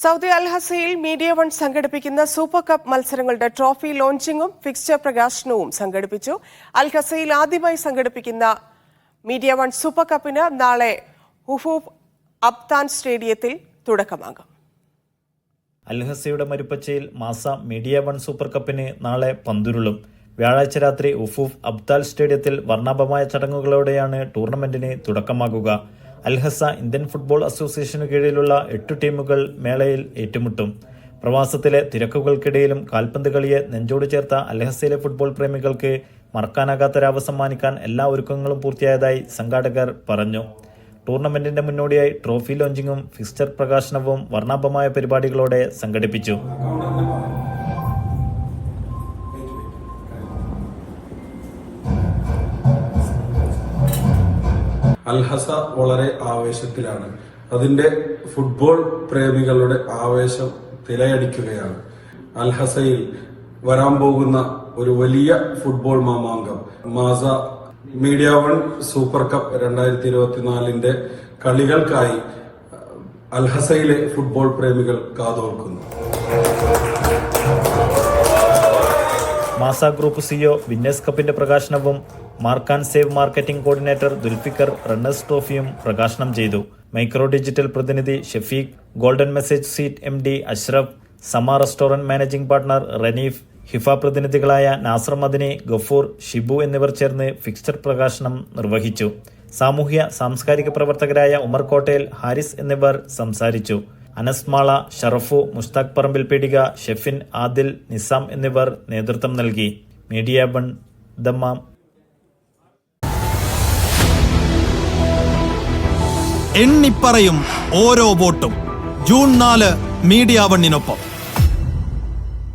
Saudi അൽഹസയിൽ media one സംഘടിപ്പിക്കുന്ന super cup മത്സരങ്ങളുടെ trophy ലോഞ്ചിങ്ങും fixture പ്രകാശനവും സംഘടിപ്പിച്ചു. അൽഹസയിൽ ആദ്യമായി സംഘടിപ്പിക്കുന്ന മീഡിയ വൺ സൂപ്പർ കപ്പിന് നാളെ ഹുഫൂഫ് അബ്താൻ സ്റ്റേഡിയത്തിൽ തുടക്കമാകും. അൽഹസയുടെ മരുപ്പച്ചയിൽ മാസ മീഡിയ വൺ സൂപ്പർ കപ്പിന് നാളെ പന്തുരുളും. വ്യാഴാഴ്ച രാത്രി ഉഫൂഫ് അബ്താൽ സ്റ്റേഡിയത്തിൽ വർണ്ണാഭമായ ചടങ്ങുകളോടെയാണ് ടൂർണമെന്റിന് തുടക്കമാകുക. അൽഹസ ഇന്ത്യൻ ഫുട്ബോൾ അസോസിയേഷനു കീഴിലുള്ള 8 ടീമുകൾ മേളയിൽ ഏറ്റുമുട്ടും. പ്രവാസത്തിലെ തിരക്കുകൾക്കിടയിലും കാൽപന്ത് കളിയെ നെഞ്ചോട് ചേർത്ത അൽഹസയിലെ ഫുട്ബോൾ പ്രേമികൾക്ക് മറക്കാനാകാത്ത രാവ് സമ്മാനിക്കാൻ എല്ലാ ഒരുക്കങ്ങളും പൂർത്തിയായതായി സംഘാടകർ പറഞ്ഞു. ടൂർണമെന്റിന്റെ മുന്നോടിയായി ട്രോഫി ലോഞ്ചിങ്ങും ഫിക്സ്ചർ പ്രകാശനവും വർണ്ണാഭമായ പരിപാടികളോടെ സംഘടിപ്പിച്ചു. അൽഹസ വളരെ ആവേശത്തിലാണ്. അതിന്റെ ഫുട്ബോൾ പ്രേമികളുടെ ആവേശം തിലയടിക്കുകയാണ്. അൽഹസയിൽ വരാൻ പോകുന്ന ഒരു വലിയ ഫുട്ബോൾ മാമാങ്കം മാസ മീഡിയ വൺ സൂപ്പർ കപ്പ് 2024 കളികൾക്കായി അൽഹസയിലെ ഫുട്ബോൾ പ്രേമികൾ കാതോർക്കുന്നു. മാസ ഗ്രൂപ്പ് സിഇഒ വിന്നേഴ്സ് കപ്പിന്റെ പ്രകാശനവും mark and save marketing coordinator Dulfikar runners ട്രോഫിയും പ്രകാശനം ചെയ്തു. മൈക്രോ ഡിജിറ്റൽ പ്രതിനിധി Shafeeq, golden message seat MD Ashraf, സമ റെസ്റ്റോറന്റ് മാനേജിംഗ് പാർട്ണർ റനീഫ്, ഹിഫ പ്രതിനിധികളായ നാസർ മദനി, ഗഫൂർ, ഷിബു എന്നിവർ ചേർന്ന് ഫിക്സ്ചർ പ്രകാശനം നിർവഹിച്ചു. സാമൂഹ്യ സാംസ്കാരിക പ്രവർത്തകരായ ഉമർ കോട്ടയിൽ, ഹാരിസ് എന്നിവർ സംസാരിച്ചു. അനസ് മാള, ഷറഫു, മുസ്താഖ് പറമ്പിൽ പീടിക, ഷെഫിൻ, ആദിൽ, നിസാം എന്നിവർ നേതൃത്വം നൽകി. Media one, Dammam. എണ്ണിപ്പറയും ഓരോ വോട്ടും. June 4 media വണ്ണിനൊപ്പം.